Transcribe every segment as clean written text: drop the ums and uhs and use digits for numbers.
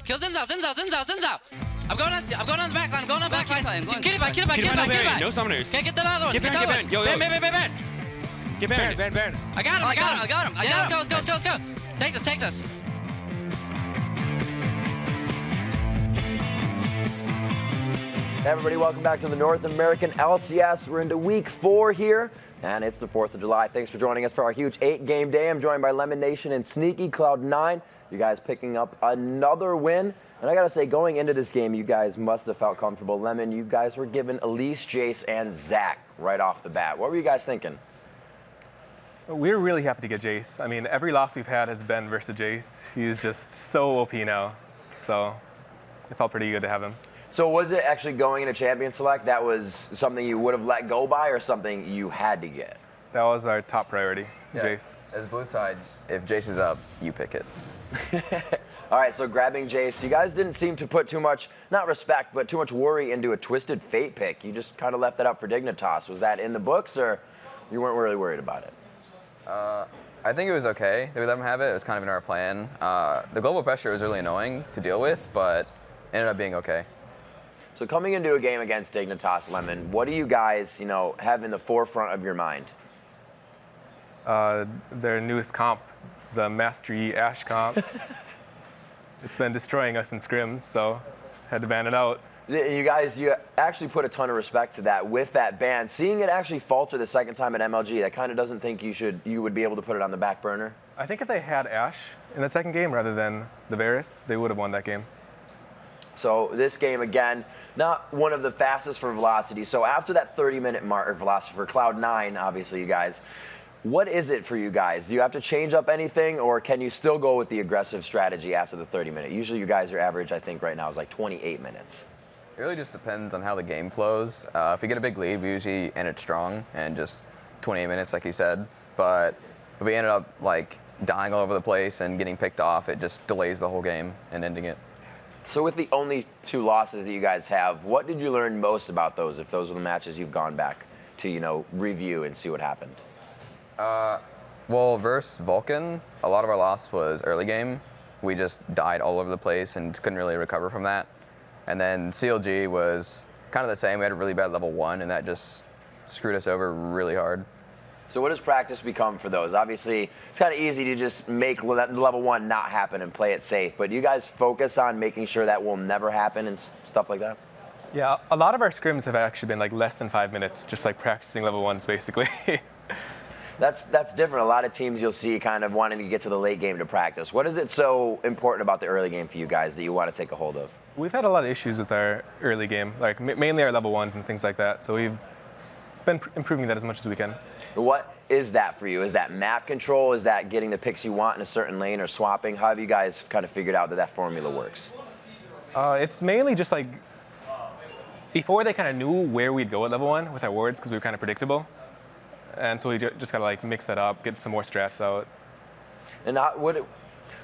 Kill Zinzao. I'm going on the back line. I'm going on the back line. Get it back. No summoners. Okay, get the other ones. Get Baron. Baron. Get Baron. Baron. I got him. Yeah, let's go. Take this. Hey everybody, welcome back to the North American LCS. We're into week 4 here, and it's the 4th of July. Thanks for joining us for our huge 8-game day. I'm joined by Lemon Nation and Sneaky Cloud9. You guys picking up another win. And I gotta say, going into this game, you guys must have felt comfortable. Lemon, you guys were given Elise, Jace, and Zach right off the bat. What were you guys thinking? We're really happy to get Jace. I mean, every loss we've had has been versus Jace. He's just so OP now. So it felt pretty good to have him. So was it actually going into Champion Select that was something you would have let go by or something you had to get? That was our top priority, Jace. As blue side, if Jace is up, you pick it. All right, so grabbing Jace, you guys didn't seem to put too much, not respect, but too much worry into a Twisted Fate pick. You just kind of left that up for Dignitas. Was that in the books or you weren't really worried about it? I think it was okay that we let him have it. It was kind of in our plan. The global pressure was really annoying to deal with, but ended up being okay. So coming into a game against Dignitas, Lemon, what do you guys, have in the forefront of your mind? Their newest comp, the Master Yi Ashe comp. It's been destroying us in scrims, so had to ban it out. You guys, you actually put a ton of respect to that with that ban. Seeing it actually falter the second time at MLG, that kind of doesn't think you would be able to put it on the back burner? I think if they had Ashe in the second game rather than the Varus, they would have won that game. So this game, again, not one of the fastest for velocity. So after that 30-minute mark, or velocity for Cloud9, obviously, you guys, what is it for you guys? Do you have to change up anything, or can you still go with the aggressive strategy after the 30-minute? Usually you guys, your average, I think, right now is like 28 minutes. It really just depends on how the game flows. If we get a big lead, we usually end it strong and just 28 minutes, like you said. But if we ended up like dying all over the place and getting picked off, it just delays the whole game and ending it. So with the only 2 losses that you guys have, what did you learn most about those, if those were the matches you've gone back to, review and see what happened? Well, versus Vulcan, a lot of our loss was early game. We just died all over the place and couldn't really recover from that. And then CLG was kind of the same. We had a really bad level 1, and that just screwed us over really hard. So what does practice become for those? Obviously, it's kind of easy to just make level 1 not happen and play it safe, but do you guys focus on making sure that will never happen and stuff like that? Yeah, a lot of our scrims have actually been like less than 5 minutes, just like practicing level 1s basically. That's different. A lot of teams you'll see kind of wanting to get to the late game to practice. What is it so important about the early game for you guys that you want to take a hold of? We've had a lot of issues with our early game, like mainly our level 1s and things like that, so we've been improving that as much as we can. What is that for you? Is that map control? Is that getting the picks you want in a certain lane or swapping? How have you guys kind of figured out that formula works? It's mainly just like, before they kind of knew where we'd go at level 1 with our wards because we were kind of predictable. And so we just got to like mix that up, get some more strats out. And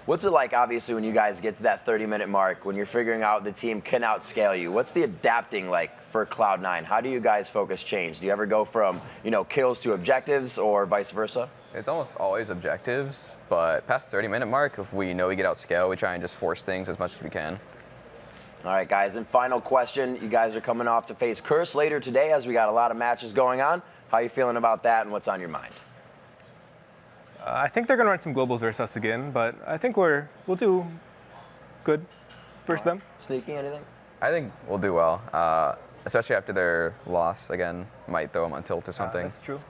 what's it like, obviously, when you guys get to that 30-minute mark, when you're figuring out the team can outscale you? What's the adapting like for Cloud9? How do you guys focus change? Do you ever go from, kills to objectives or vice versa? It's almost always objectives, but past 30-minute mark, if we know we get outscaled, we try and just force things as much as we can. All right, guys, and final question. You guys are coming off to face Curse later today as we got a lot of matches going on. How are you feeling about that, and what's on your mind? I think they're going to run some globals versus us again, but I think we'll do good versus them. Sneaky, anything? I think we'll do well, especially after their loss again. Might throw them on tilt or something. That's true.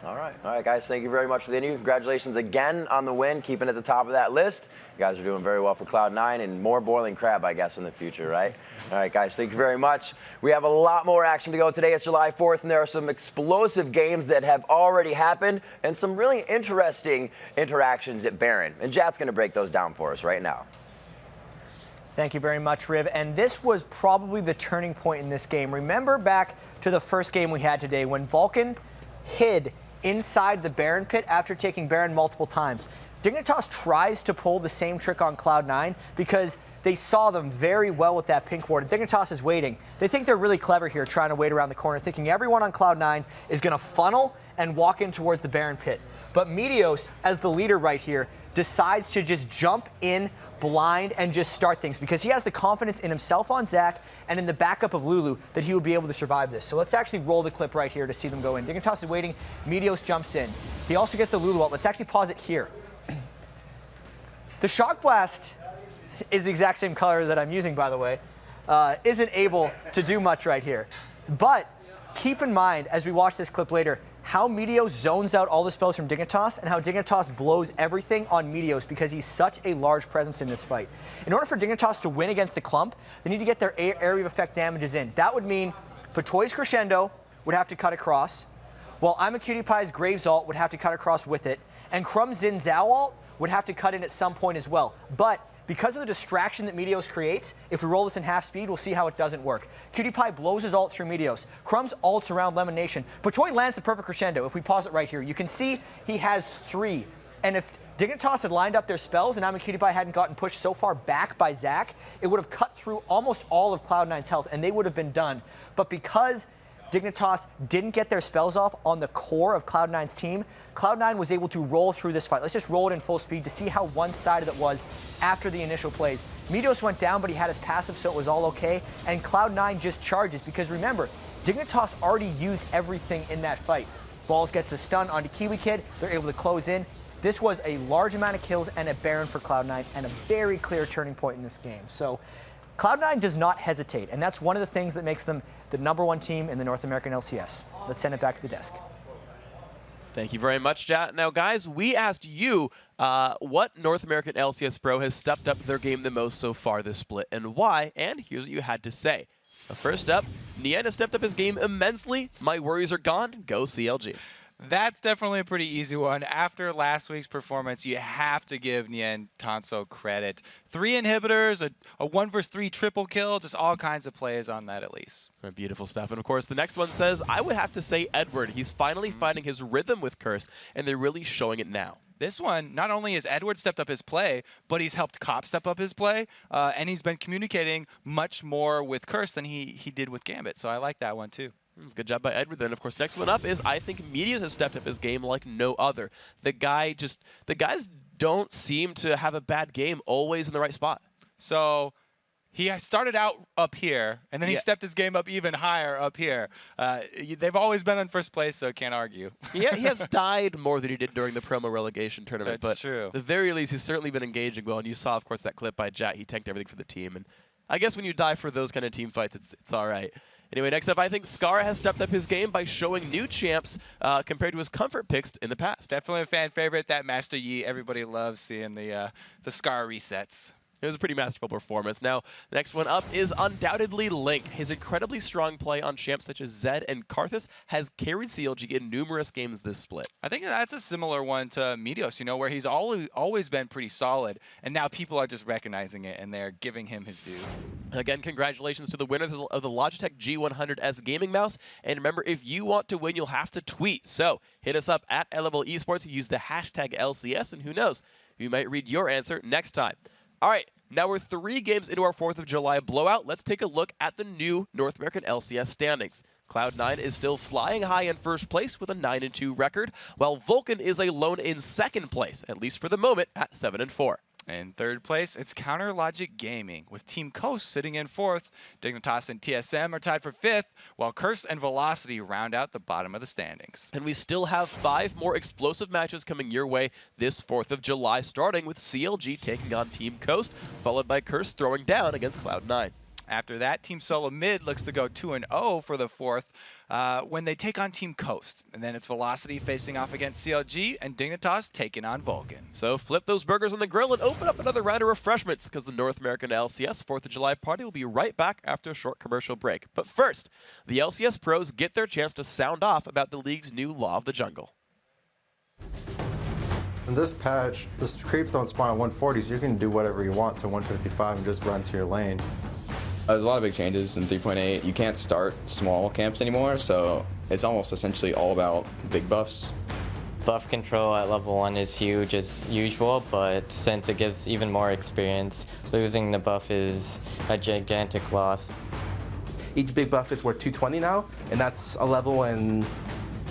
All right, guys, thank you very much for the interview. Congratulations again on the win, keeping at the top of that list. You guys are doing very well for Cloud9 and more boiling crab, I guess, in the future, right? All right, guys, thank you very much. We have a lot more action to go today. It's July 4th, and there are some explosive games that have already happened and some really interesting interactions at Baron. And Jat's going to break those down for us right now. Thank you very much, Riv. And this was probably the turning point in this game. Remember back to the first game we had today when Vulcan hid inside the Baron pit after taking Baron multiple times. Dignitas tries to pull the same trick on Cloud9 because they saw them very well with that pink ward. Dignitas is waiting. They think they're really clever here, trying to wait around the corner, thinking everyone on Cloud9 is going to funnel and walk in towards the Baron pit. But Meteos, as the leader right here, decides to just jump in blind and just start things because he has the confidence in himself on Zach and in the backup of Lulu that he would be able to survive this. So let's actually roll the clip right here to see them go in. Dignitas is waiting. Meteos jumps in. He also gets the Lulu out. Let's actually pause it here. The Shock Blast is the exact same color that I'm using, by the way. Isn't able to do much right here. But keep in mind, as we watch this clip later, how Meteos zones out all the spells from Dignitas and how Dignitas blows everything on Meteos because he's such a large presence in this fight. In order for Dignitas to win against the clump, they need to get their area of effect damages in. That would mean Patoy's Crescendo would have to cut across, while I'm a Cutie Pie's Graves ult would have to cut across with it, and Crumb's Xin Zhao ult would have to cut in at some point as well. But because of the distraction that Meteos creates, if we roll this in half speed, we'll see how it doesn't work. Cutie Pie blows his ult through Meteos. Crumb's ults around Lemon Nation. Patoy lands a perfect crescendo. If we pause it right here, you can see he has 3. And if Dignitas had lined up their spells and I'm a Cutie Pie hadn't gotten pushed so far back by Zach, it would have cut through almost all of Cloud9's health and they would have been done. But because Dignitas didn't get their spells off on the core of Cloud9's team, Cloud9 was able to roll through this fight. Let's just roll it in full speed to see how one-sided it was after the initial plays. Meteos went down, but he had his passive, so it was all okay. And Cloud9 just charges, because remember, Dignitas already used everything in that fight. Balls gets the stun onto Kiwi Kid. They're able to close in. This was a large amount of kills and a Baron for Cloud9 and a very clear turning point in this game. So Cloud9 does not hesitate, and that's one of the things that makes them the #1 team in the North American LCS. Let's send it back to the desk. Thank you very much, chat. Now, guys, we asked you what North American LCS Pro has stepped up their game the most so far this split and why, and here's what you had to say. First up, Nien has stepped up his game immensely. My worries are gone. Go CLG. That's definitely a pretty easy one. After last week's performance, you have to give Nien Tanso credit. 3 inhibitors, a 1 vs 3 triple kill, just all kinds of plays on that at least. Beautiful stuff. And of course, the next one says, I would have to say Edward. He's finally finding his rhythm with Curse, and they're really showing it now. This one, not only has Edward stepped up his play, but he's helped Cop step up his play, and he's been communicating much more with Curse than he did with Gambit. So I like that one too. Good job by Edward then. Of course, next one up is I think Meteos has stepped up his game like no other. The guys don't seem to have a bad game, always in the right spot. So he started out up here, and then he stepped his game up even higher up here. They've always been in first place, so can't argue. Yeah, he has died more than he did during the promo relegation tournament. That's but true. At the very least, he's certainly been engaging well. And you saw, of course, that clip by Jat. He tanked everything for the team. And I guess when you die for those kind of team fights, it's all right. Anyway, next up, I think Scar has stepped up his game by showing new champs compared to his comfort picks in the past. Definitely a fan favorite. That Master Yi, everybody loves seeing the Scar resets. It was a pretty masterful performance. Now, the next one up is undoubtedly Link. His incredibly strong play on champs such as Zed and Karthus has carried CLG in numerous games this split. I think that's a similar one to Meteos, where he's always been pretty solid, and now people are just recognizing it, and they're giving him his due. Again, congratulations to the winners of the Logitech G100S gaming mouse. And remember, if you want to win, you'll have to tweet. So hit us up at LML Esports, use the hashtag LCS, and who knows, we might read your answer next time. All right, now we're 3 games into our 4th of July blowout. Let's take a look at the new North American LCS standings. Cloud9 is still flying high in first place with a 9-2 record, while Vulcan is alone in second place, at least for the moment, at 7-4. In third place, it's Counter Logic Gaming, with Team Coast sitting in 4th. Dignitas and TSM are tied for 5th, while Curse and Velocity round out the bottom of the standings. And we still have 5 more explosive matches coming your way this 4th of July, starting with CLG taking on Team Coast, followed by Curse throwing down against Cloud9. After that, Team Solo Mid looks to go 2-0 for the 4th when they take on Team Coast. And then it's Velocity facing off against CLG and Dignitas taking on Vulcan. So flip those burgers on the grill and open up another round of refreshments, because the North American LCS 4th of July party will be right back after a short commercial break. But first, the LCS pros get their chance to sound off about the league's new Law of the Jungle. In this patch, the creeps don't spawn at 140, so you can do whatever you want to 155 and just run to your lane. There's a lot of big changes in 3.8. You can't start small camps anymore, so it's almost essentially all about big buffs. Buff control at level 1 is huge as usual, but since it gives even more experience, losing the buff is a gigantic loss. Each big buff is worth 220 now, and that's a level, and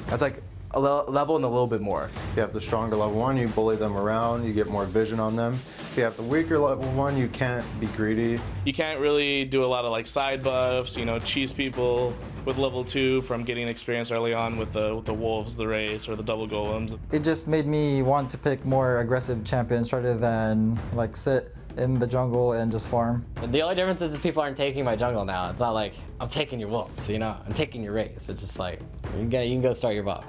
that's like level and a little bit more. If you have the stronger level 1, you bully them around, you get more vision on them. If you have the weaker level 1, you can't be greedy. You can't really do a lot of like side buffs, you know, cheese people with level 2 from getting experience early on with the wolves, the rays, or the double golems. It just made me want to pick more aggressive champions rather than like sit in the jungle and just farm. The only difference is people aren't taking my jungle now. It's not like I'm taking your wolves, you know, I'm taking your rays. It's just like you can go start your buff.